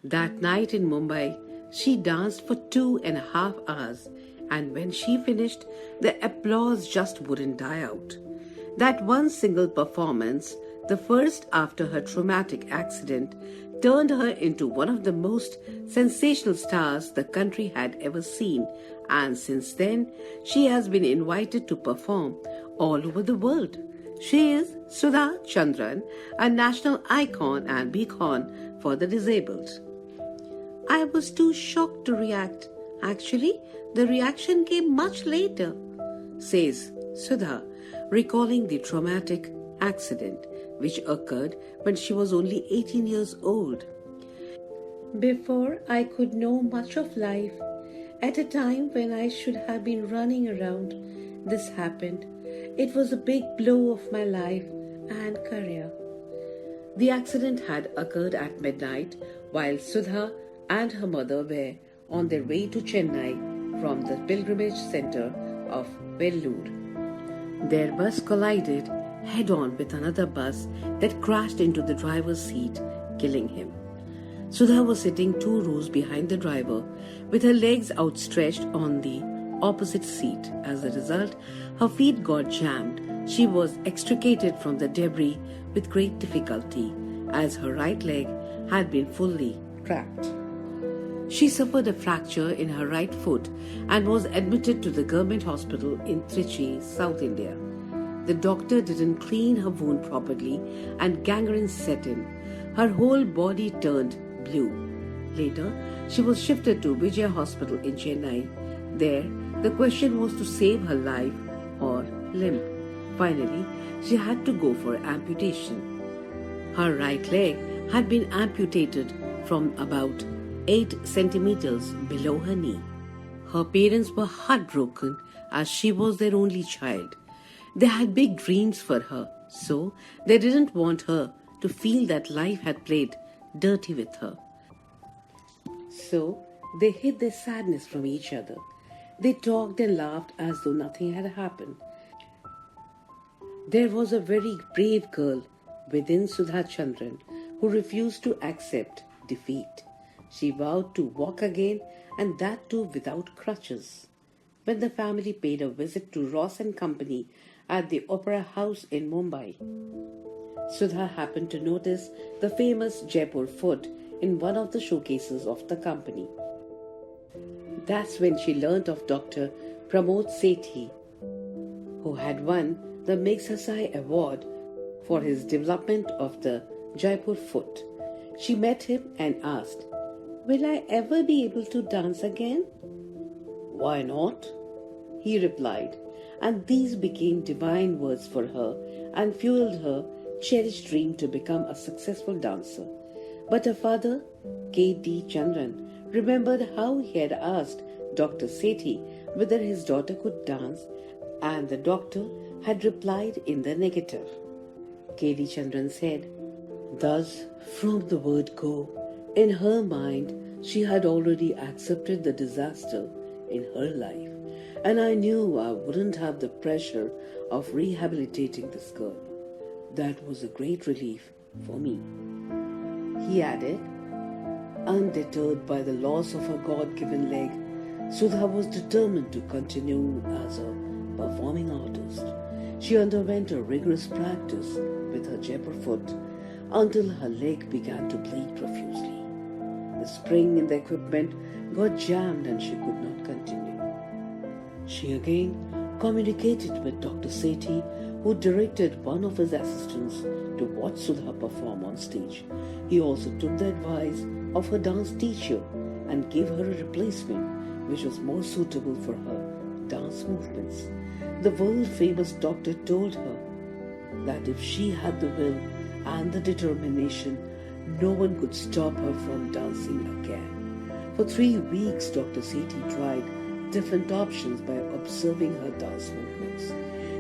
That night in Mumbai, she danced for 2.5 hours, and when she finished, the applause just wouldn't die out. That one single performance, the first after her traumatic accident, turned her into one of the most sensational stars the country had ever seen, and since then, she has been invited to perform all over the world. She is Sudha Chandran, a national icon and beacon for the disabled. I was too shocked to react. Actually, the reaction came much later, says Sudha, recalling the traumatic accident which occurred when she was only 18 years old. Before I could know much of life, at a time when I should have been running around, this happened. It was a big blow of my life and career. The accident had occurred at midnight while Sudha and her mother were on their way to Chennai from the pilgrimage center of Vellore. Their bus collided head-on with another bus that crashed into the driver's seat, killing him. Sudha was sitting 2 rows behind the driver with her legs outstretched on the opposite seat. As a result, her feet got jammed. She was extricated from the debris with great difficulty as her right leg had been fully trapped. She suffered a fracture in her right foot and was admitted to the government hospital in Trichy, South India. The doctor didn't clean her wound properly and gangrene set in. Her whole body turned blue. Later, she was shifted to Vijay Hospital in Chennai. There, the question was to save her life or limb. Finally, she had to go for amputation. Her right leg had been amputated from about 8 centimeters below her knee. Her parents were heartbroken as she was their only child. They had big dreams for her, so they didn't want her to feel that life had played dirty with her. So they hid their sadness from each other. They talked and laughed as though nothing had happened. There was a very brave girl within Sudha Chandran who refused to accept defeat. She vowed to walk again, and that too without crutches. When the family paid a visit to Ross and Company at the Opera House in Mumbai, Sudha happened to notice the famous Jaipur foot in one of the showcases of the company. That's when she learnt of Dr. Pramod Sethi, who had won the Meghsasai Award for his development of the Jaipur foot. She met him and asked, "Will I ever be able to dance again?" "Why not?" he replied, and these became divine words for her and fueled her cherished dream to become a successful dancer. But her father, K.D. Chandran, remembered how he had asked Dr. Sethi whether his daughter could dance, and the doctor had replied in the negative. K.D. Chandran said, "Thus, from the word go, in her mind, she had already accepted the disaster in her life, and I knew I wouldn't have the pressure of rehabilitating this girl. That was a great relief for me." He added, undeterred by the loss of her God-given leg, Sudha was determined to continue as a performing artist. She underwent a rigorous practice with her Jaipur foot until her leg began to bleed profusely. The spring in the equipment got jammed and she could not continue. She again communicated with Dr. Sethi, who directed one of his assistants to watch Sudha perform on stage. He also took the advice of her dance teacher and gave her a replacement which was more suitable for her dance movements. The world-famous doctor told her that if she had the will and the determination, no one could stop her from dancing again. For 3 weeks, Dr. Sethi tried different options by observing her dance movements.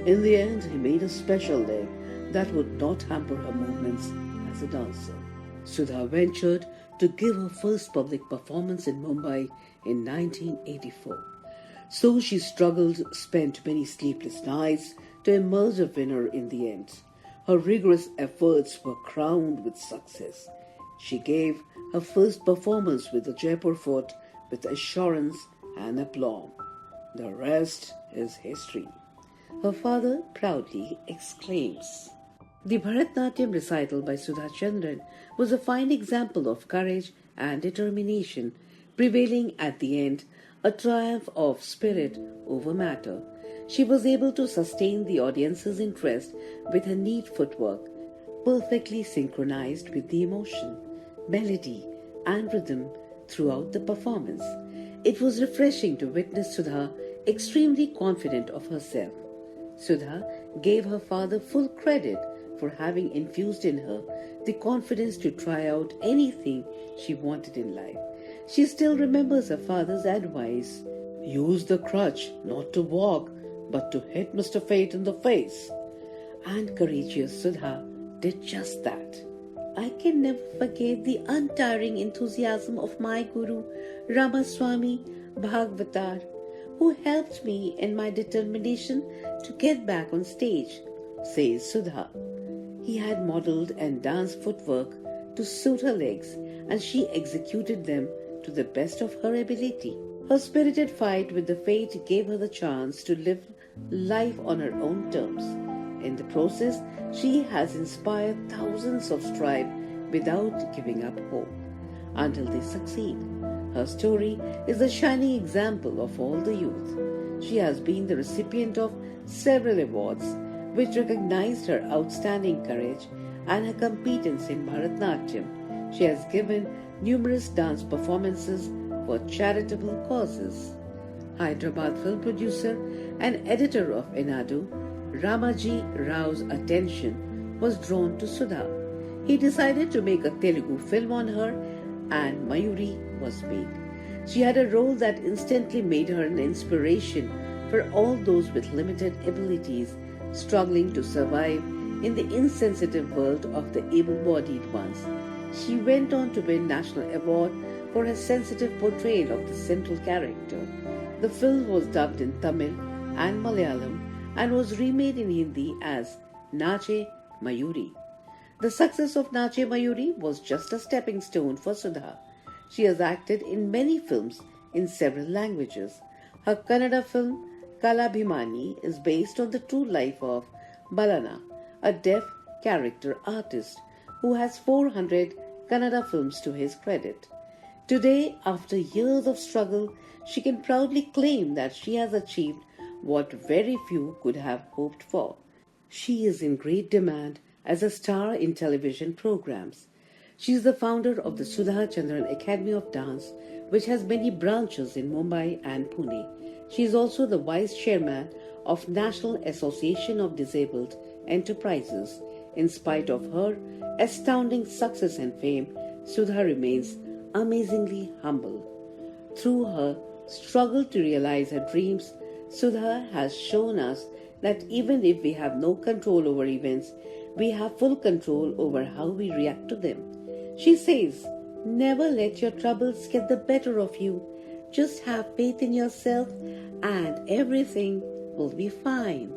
In the end, he made a special leg that would not hamper her movements as a dancer. Sudha ventured to give her first public performance in Mumbai in 1984. So she struggled, spent many sleepless nights to emerge a winner in the end. Her rigorous efforts were crowned with success. She gave her first performance with the Jaipur Fort with assurance and aplomb. The rest is history. Her father proudly exclaims. The Bharatnatyam recital by Sudha Chandran was a fine example of courage and determination, prevailing at the end, a triumph of spirit over matter. She was able to sustain the audience's interest with her neat footwork, perfectly synchronized with the emotion, melody, and rhythm throughout the performance. It was refreshing to witness Sudha extremely confident of herself. Sudha gave her father full credit for having infused in her the confidence to try out anything she wanted in life. She still remembers her father's advice: use the crutch not to walk, but to hit Mr. Fate in the face. And courageous Sudha did just that. I can never forget the untiring enthusiasm of my Guru, Ramaswamy Bhagavatar, who helped me in my determination to get back on stage, says Sudha. He had modeled and danced footwork to suit her legs, and she executed them to the best of her ability. Her spirited fight with the fate gave her the chance to live life on her own terms. In the process, she has inspired thousands of strive without giving up hope until they succeed. Her story is a shining example of all the youth. She has been the recipient of several awards which recognized her outstanding courage and her competence in Bharatnatyam. She has given numerous dance performances for charitable causes. Hyderabad film producer and editor of Enadu, Ramaji Rao's attention was drawn to Sudha. He decided to make a Telugu film on her, and Mayuri was made. She had a role that instantly made her an inspiration for all those with limited abilities struggling to survive in the insensitive world of the able-bodied ones. She went on to win National Award for her sensitive portrayal of the central character. The film was dubbed in Tamil and Malayalam and was remade in Hindi as Nache Mayuri. The success of Nache Mayuri was just a stepping stone for Sudha. She has acted in many films in several languages. Her Kannada film Kalabhimani is based on the true life of Balana, a deaf character artist who has 400 Kannada films to his credit. Today, after years of struggle, she can proudly claim that she has achieved what very few could have hoped for. She is in great demand as a star in television programs. She is the founder of the Sudha Chandran Academy of Dance, which has many branches in Mumbai and Pune. She is also the vice chairman of National Association of Disabled Enterprises. In spite of her astounding success and fame, Sudha remains amazingly humble. Through her struggle to realize her dreams, Sudha has shown us that even if we have no control over events, we have full control over how we react to them. She says, never let your troubles get the better of you. Just have faith in yourself and everything will be fine.